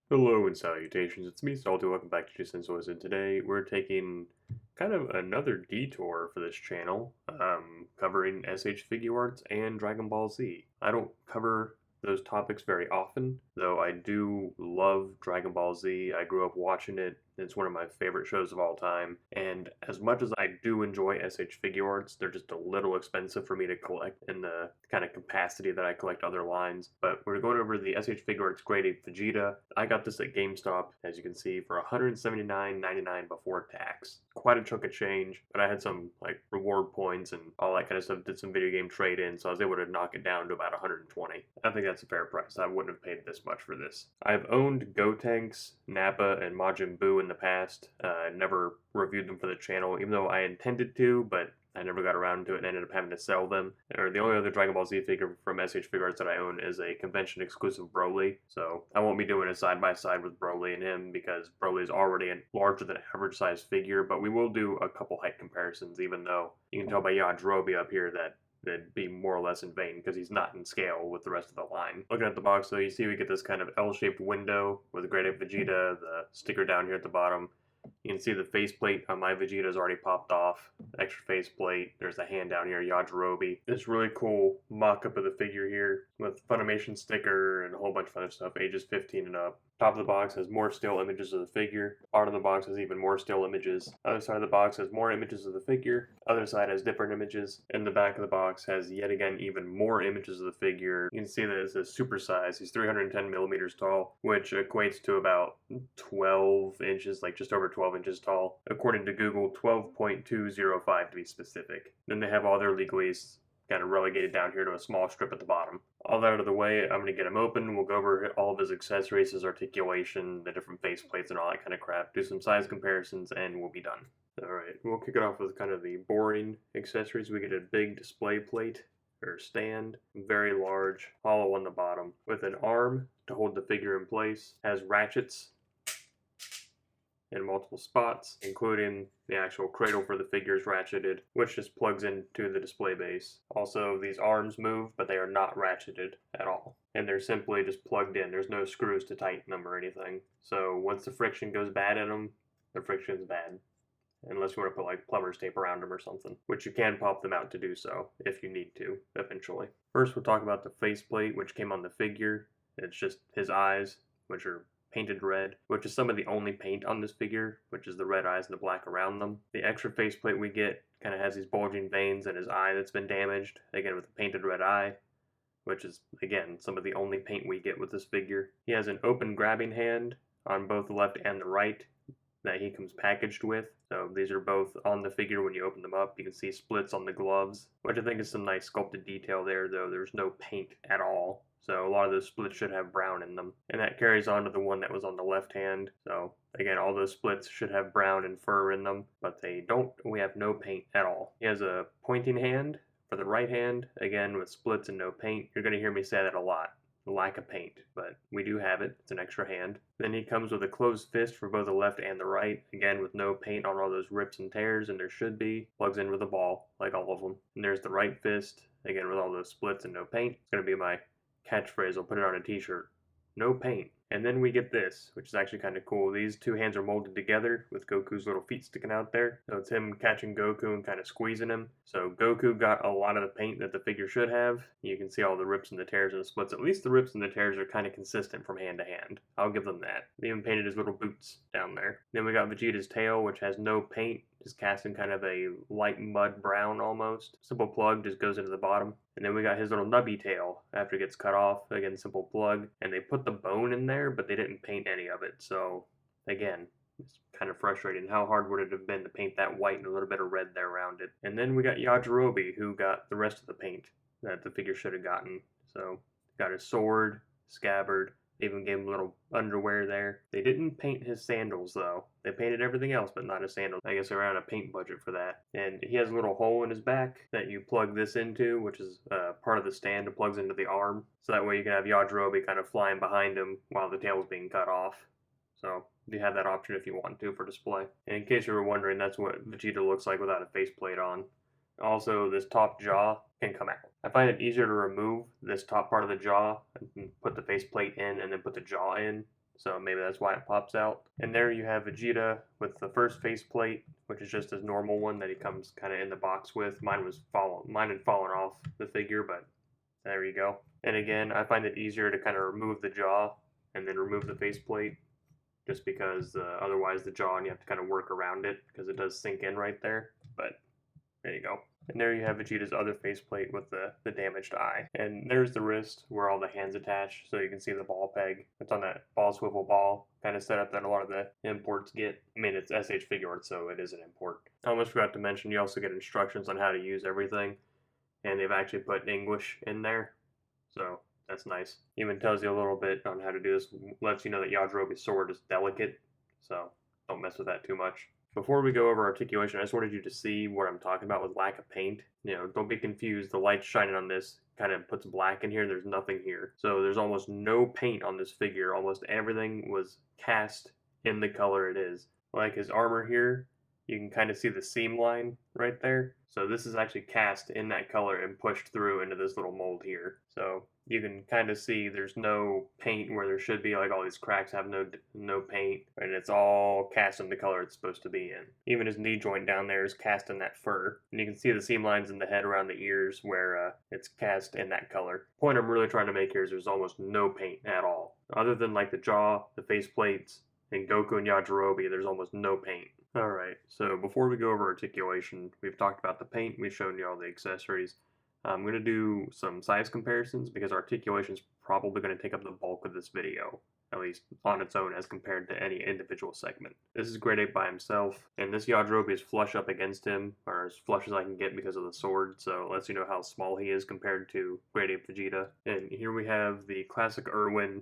Hello and salutations, it's me Salty, welcome back to Just and today we're taking kind of another detour for this channel, covering SH Figuarts and Dragon Ball Z. I don't cover those topics very often, though I do love Dragon Ball Z. I grew up watching it. It's one of my favorite shows of all time, and as much as I do enjoy SH Figuarts, they're just a little expensive for me to collect in the kind of capacity that I collect other lines. But we're going over the SH Figuarts Great Ape Vegeta. I got this at GameStop, as you can see, for $179.99 before tax. Quite a chunk of change, but I had some like reward points and all that kind of stuff, did some video game trade-in, so I was able to knock it down to about 120. I think that's a fair price. I wouldn't have paid this much for this. I've owned Gotenks, Nappa, and Majin Buu in the past. Never reviewed them for the channel, even though I intended to, but I never got around to it and ended up having to sell them. Or the only other Dragon Ball Z figure from SH Figuarts that I own is a convention exclusive Broly. So I won't be doing a side by side with Broly and him because Broly is already a larger than average size figure, but we will do a couple height comparisons, even though you can tell by Yajirobe up here that it'd be more or less in vain because he's not in scale with the rest of the line. Looking at the box though, you see we get this kind of L-shaped window with the Great Ape Vegeta, the sticker down here at the bottom. You can see the faceplate on my Vegeta is already popped off. Extra faceplate. There's a hand down here, Yajirobe. This really cool mock-up of the figure here with Funimation sticker and a whole bunch of other stuff, ages 15 and up. Top of the box has more still images of the figure. Bottom of the box has even more still images. Other side of the box has more images of the figure. Other side has different images. And the back of the box has yet again even more images of the figure. You can see that it's a super size. He's 310 millimeters tall, which equates to about 12 inches, like just over 12 inches tall. According to Google, 12.205 to be specific. Then they have all their legalese kind of relegated down here to a small strip at the bottom. All that out of the way, I'm going to get him open. We'll go over all of his accessories, his articulation, the different face plates and all that kind of crap, do some size comparisons, and we'll be done. Alright, we'll kick it off with kind of the boring accessories. We get a big display plate, or stand, very large, hollow on the bottom, with an arm to hold the figure in place, has ratchets in multiple spots, including the actual cradle for the figures ratcheted, which just plugs into the display base. Also, these arms move, but they are not ratcheted at all. And they're simply just plugged in. There's no screws to tighten them or anything. So once the friction goes bad in them, the friction's bad. Unless you want to put like plumber's tape around them or something, which you can pop them out to do so if you need to eventually. First, we'll talk about the faceplate, which came on the figure. It's just his eyes, which are painted red, which is some of the only paint on this figure, which is the red eyes and the black around them. The extra faceplate we get kind of has these bulging veins in his eye that's been damaged, again with the painted red eye, which is, again, some of the only paint we get with this figure. He has an open grabbing hand on both the left and the right that he comes packaged with. So these are both on the figure when you open them up. You can see splits on the gloves, which I think is some nice sculpted detail there, though there's no paint at all. So a lot of those splits should have brown in them. And that carries on to the one that was on the left hand. So again, all those splits should have brown and fur in them, but they don't. We have no paint at all. He has a pointing hand for the right hand, again with splits and no paint. You're going to hear me say that a lot. Lack of paint, but we do have it. It's an extra hand. Then he comes with a closed fist for both the left and the right, again with no paint on all those rips and tears, and there should be. Plugs in with a ball, like all of them. And there's the right fist, again with all those splits and no paint. It's going to be my catchphrase. I'll put it on a t-shirt. No paint. And then we get this, which is actually kind of cool. These two hands are molded together with Goku's little feet sticking out there. So it's him catching Goku and kind of squeezing him. So Goku got a lot of the paint that the figure should have. You can see all the rips and the tears and the splits. At least the rips and the tears are kind of consistent from hand to hand. I'll give them that. They even painted his little boots down there. Then we got Vegeta's tail, which has no paint. Just cast in kind of a light mud brown almost. Simple plug just goes into the bottom. And then we got his little nubby tail after it gets cut off. Again, simple plug. And they put the bone in there, but they didn't paint any of it. So, again, it's kind of frustrating. How hard would it have been to paint that white and a little bit of red there around it? And then we got Yajirobe, who got the rest of the paint that the figure should have gotten. So, got his sword, scabbard. They even gave him a little underwear there. They didn't paint his sandals, though. They painted everything else, but not his sandals. I guess they're on a paint budget for that. And he has a little hole in his back that you plug this into, which is part of the stand. It plugs into the arm. So that way you can have Yajirobe kind of flying behind him while the tail is being cut off. So you have that option if you want to for display. And in case you were wondering, that's what Vegeta looks like without a faceplate on. Also, this top jaw can come out. I find it easier to remove this top part of the jaw and put the faceplate in and then put the jaw in so maybe that's why it pops out. And there you have Vegeta with the first faceplate, which is just his normal one that he comes kind of in the box with. Mine had fallen off the figure, but there you go. And again, I find it easier to kind of remove the jaw and then remove the faceplate, just because otherwise the jaw and you have to kind of work around it because it does sink in right there. But there you go. And there you have Vegeta's other faceplate with the damaged eye. And there's the wrist where all the hands attach, so you can see the ball peg. It's on that ball swivel ball kind of setup that a lot of the imports get. I mean, it's SH Figuarts, so it is an import. I almost forgot to mention, you also get instructions on how to use everything, and they've actually put English in there, so that's nice. Even tells you a little bit on how to do this, lets you know that Yajirobe's sword is delicate, so don't mess with that too much. Before we go over articulation, I just wanted you to see what I'm talking about with lack of paint. You know, don't be confused. The light shining on this kind of puts black in here. There's nothing here. So there's almost no paint on this figure. Almost everything was cast in the color it is. Like his armor here, you can kind of see the seam line right there. So this is actually cast in that color and pushed through into this little mold here. So you can kind of see there's no paint where there should be, like all these cracks have no paint, and it's all cast in the color it's supposed to be in. Even his knee joint down there is cast in that fur, and you can see the seam lines in the head around the ears where it's cast in that color. The point I'm really trying to make here is there's almost no paint at all. Other than like the jaw, the face plates, and Goku and Yajirobe, there's almost no paint. Alright, so before we go over articulation, we've talked about the paint, we've shown you all the accessories. I'm going to do some size comparisons because articulation is probably going to take up the bulk of this video, at least on its own as compared to any individual segment. This is Great Ape by himself, and this Yajirobe is flush up against him, or as flush as I can get because of the sword, so it lets you know how small he is compared to Great Ape Vegeta. And here we have the classic Irwin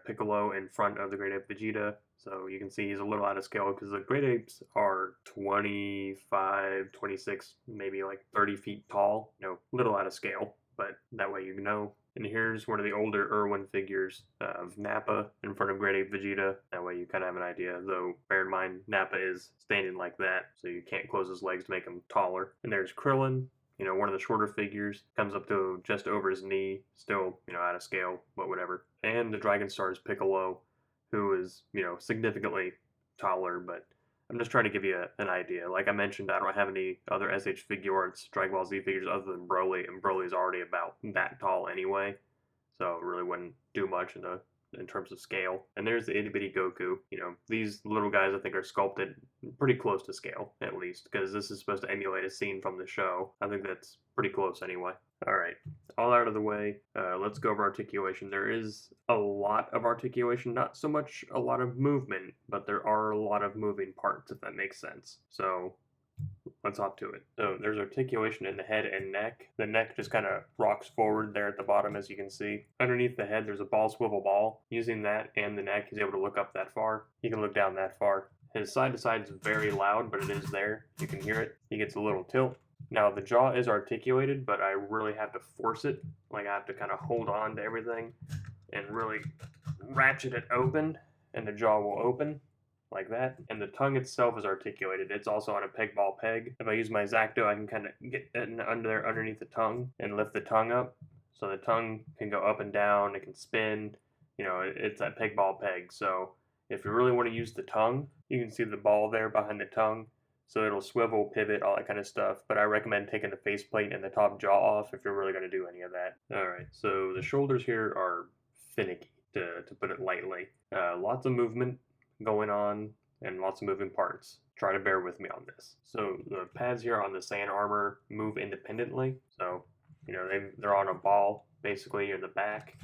Piccolo in front of the Great Ape Vegeta, so you can see he's a little out of scale because the Great Apes are 25, 26, maybe like 30 feet tall, you know, little out of scale, but that way you know. And here's one of the older Irwin figures of Nappa in front of Great Ape Vegeta. That way you kind of have an idea, though bear in mind Nappa is standing like that, so you can't close his legs to make him taller. And there's Krillin, you know, one of the shorter figures, comes up to just over his knee, still, you know, out of scale, but whatever. And the Dragon Star's Piccolo, who is, you know, significantly taller, but I'm just trying to give you an idea. Like I mentioned, I don't have any other SH Figuarts Dragon Ball Z figures other than Broly, and Broly's already about that tall anyway, so it really wouldn't do much in terms of scale. And there's the itty bitty Goku. You know, these little guys I think are sculpted pretty close to scale, at least, because this is supposed to emulate a scene from the show. I think that's pretty close anyway. Alright, all out of the way, let's go over articulation. There is a lot of articulation, not so much a lot of movement, but there are a lot of moving parts, if that makes sense. So let's hop to it. So there's articulation in the head and neck. The neck just kind of rocks forward there at the bottom, as you can see. Underneath the head, there's a ball swivel ball. Using that and the neck, he's able to look up that far. He can look down that far. His side to side is very loud, but it is there. You can hear it. He gets a little tilt. Now the jaw is articulated, but I really have to force it. Like I have to kind of hold on to everything and really ratchet it open, and the jaw will open like that. And the tongue itself is articulated. It's also on a peg ball peg. If I use my Zacto, I can kind of get it underneath the tongue and lift the tongue up. So the tongue can go up and down, it can spin. You know, it's that peg ball peg. So if you really want to use the tongue, you can see the ball there behind the tongue. So it'll swivel, pivot, all that kind of stuff. But I recommend taking the faceplate and the top jaw off if you're really going to do any of that. Alright, so the shoulders here are finicky, to put it lightly. Lots of movement going on and lots of moving parts. Try to bear with me on this. So the pads here on the Saiyan armor move independently. So, you know, they're on a ball basically in the back.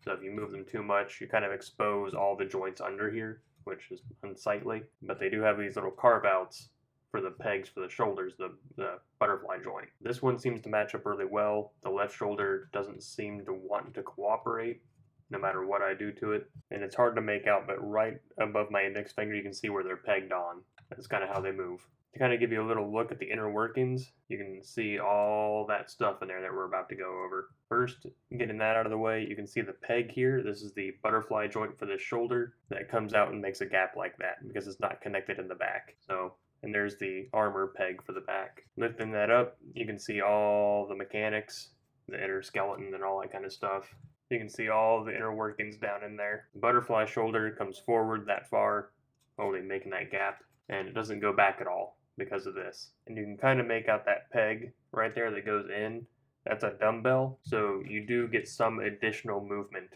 So if you move them too much, you kind of expose all the joints under here, which is unsightly. But they do have these little carve outs for the pegs for the shoulders, the butterfly joint. This one seems to match up really well. The left shoulder doesn't seem to want to cooperate no matter what I do to it. And it's hard to make out, but right above my index finger you can see where they're pegged on. That's kind of how they move. To kind of give you a little look at the inner workings, you can see all that stuff in there that we're about to go over. First, getting that out of the way, you can see the peg here. This is the butterfly joint for the shoulder that comes out and makes a gap like that because it's not connected in the back. So, and there's the armor peg for the back. Lifting that up, you can see all the mechanics, the inner skeleton and all that kind of stuff. You can see all the inner workings down in there. The butterfly shoulder comes forward that far, only making that gap, and it doesn't go back at all because of this. And you can kind of make out that peg right there that goes in. That's a dumbbell, so you do get some additional movement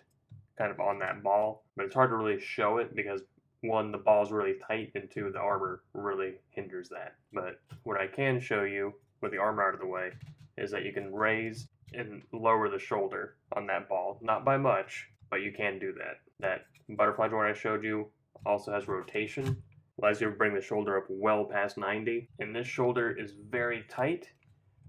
kind of on that ball, but it's hard to really show it because one, the ball's really tight, and two, the armor really hinders that. But what I can show you with the armor out of the way is that you can raise and lower the shoulder on that ball. Not by much, but you can do that. That butterfly joint I showed you also has rotation, allows you to bring the shoulder up well past 90. And this shoulder is very tight,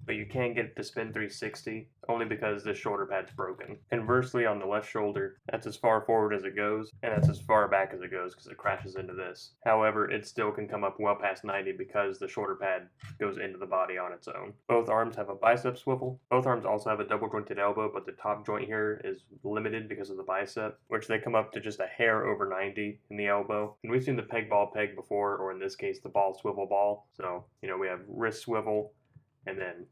but you can get it to spin 360 only because this shoulder pad's broken. Conversely, on the left shoulder, that's as far forward as it goes, and that's as far back as it goes because it crashes into this. However, it still can come up well past 90 because the shoulder pad goes into the body on its own. Both arms have a bicep swivel. Both arms also have a double jointed elbow, but the top joint here is limited because of the bicep, which they come up to just a hair over 90 in the elbow. And we've seen the peg ball peg before, or in this case, the ball swivel ball. So, we have wrist swivel, and then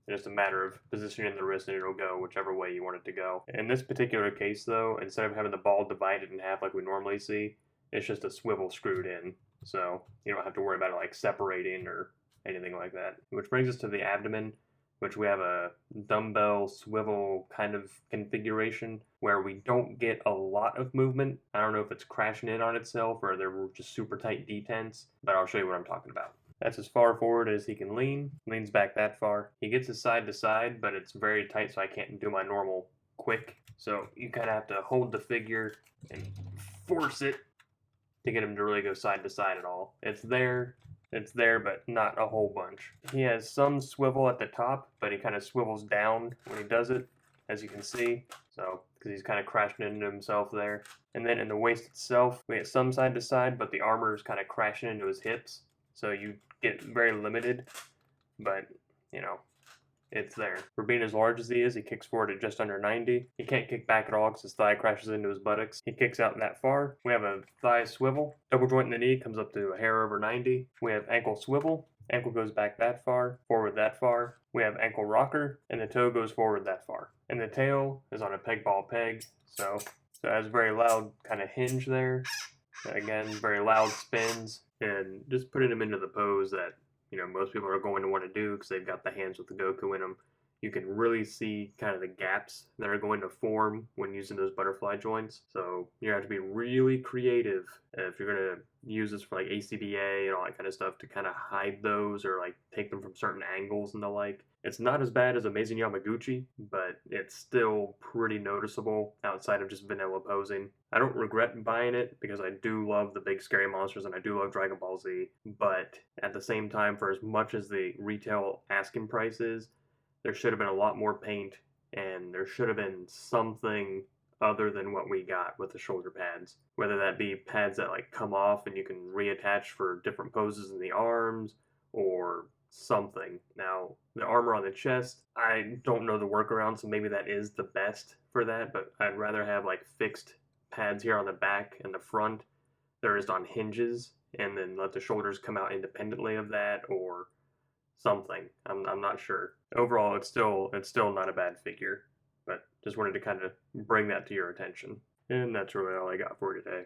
just a matter of positioning the wrist and it'll go whichever way you want it to go. In this particular case though, instead of having the ball divided in half like we normally see, it's just a swivel screwed in. So you don't have to worry about it like separating or anything like that. Which brings us to the abdomen, which we have a dumbbell swivel kind of configuration where we don't get a lot of movement. I don't know if it's crashing in on itself or they're just super tight detents, but I'll show you what I'm talking about. That's as far forward as he can lean. Leans back that far. He gets his side to side, but it's very tight, so I can't do my normal quick. So you kind of have to hold the figure and force it to get him to really go side to side at all. It's there, but not a whole bunch. He has some swivel at the top, but he kind of swivels down when he does it, as you can see. So, because he's kind of crashing into himself there. And then in the waist itself, we get some side to side, but the armor is kind of crashing into his hips. So you get very limited, but it's there. For being as large as he is, he kicks forward at just under 90. He can't kick back at all because his thigh crashes into his buttocks. He kicks out that far. We have a thigh swivel. Double joint in the knee comes up to a hair over 90. We have ankle swivel. Ankle goes back that far, forward that far. We have ankle rocker, and the toe goes forward that far. And the tail is on a peg ball peg, so it has very loud kind of hinge there. Again, very loud spins, and just putting him into the pose that most people are going to want to do because they've got the hands with the Goku in them. You can really see kind of the gaps that are going to form when using those butterfly joints. So you have to be really creative if you're going to use this for like ACBA and all that kind of stuff to kind of hide those or like take them from certain angles and the like. It's not as bad as Amazing Yamaguchi, but it's still pretty noticeable outside of just vanilla posing. I don't regret buying it because I do love the big scary monsters and I do love Dragon Ball Z, but at the same time, for as much as the retail asking price is, there should have been a lot more paint and there should have been something other than what we got with the shoulder pads. Whether that be pads that like come off and you can reattach for different poses in the arms or something. Now, the armor on the chest, I don't know the workaround, so maybe that is the best for that, but I'd rather have like fixed pads here on the back and the front that are just on hinges and then let the shoulders come out independently of that or something. I'm not sure. Overall, it's still not a bad figure, but just wanted to kind of bring that to your attention. And that's really all I got for today.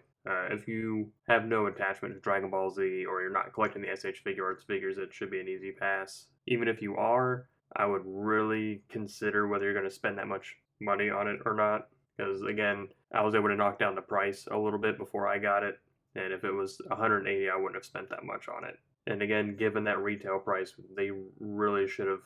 If you have no attachment to Dragon Ball Z or you're not collecting the SH Figuarts figures, it should be an easy pass. Even if you are, I would really consider whether you're going to spend that much money on it or not. Because again, I was able to knock down the price a little bit before I got it. And if it was $180, I wouldn't have spent that much on it. And again, given that retail price, they really should have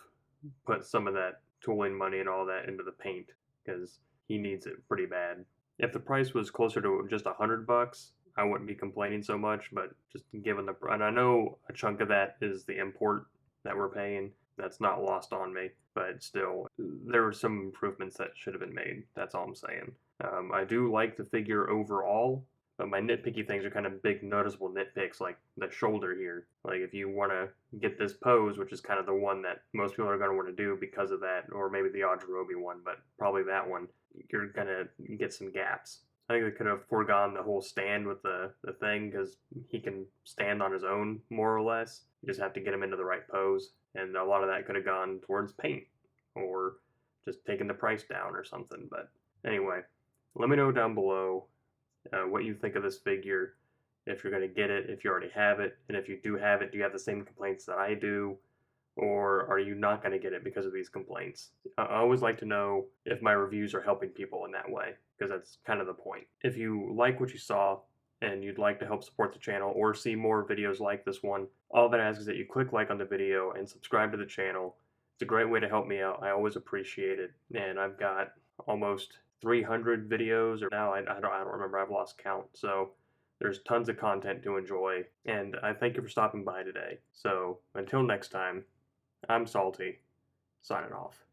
put some of that tooling money and all that into the paint because he needs it pretty bad. If the price was closer to just $100, I wouldn't be complaining so much. But just given and I know a chunk of that is the import that we're paying. That's not lost on me, but still, there were some improvements that should have been made. That's all I'm saying. I do like the figure overall. But my nitpicky things are kind of big, noticeable nitpicks, like the shoulder here. Like if you want to get this pose, which is kind of the one that most people are going to want to do because of that, or maybe the Yajirobe one, but probably that one, you're going to get some gaps. I think they could have foregone the whole stand with the thing because he can stand on his own, more or less. You just have to get him into the right pose. And a lot of that could have gone towards paint or just taking the price down or something. But Anyway, let me know down below what you think of this figure, if you're going to get it, if you already have it, and if you do have it, do you have the same complaints that I do? Or are you not going to get it because of these complaints? I always like to know if my reviews are helping people in that way, because that's kind of the point. If you like what you saw and you'd like to help support the channel or see more videos like this one, all that I ask is that you click like on the video and subscribe to the channel. It's a great way to help me out. I always appreciate it. And I've got almost 300 videos, or now I don't remember. I've lost count. So there's tons of content to enjoy. And I thank you for stopping by today. So until next time, I'm Salty, signing off.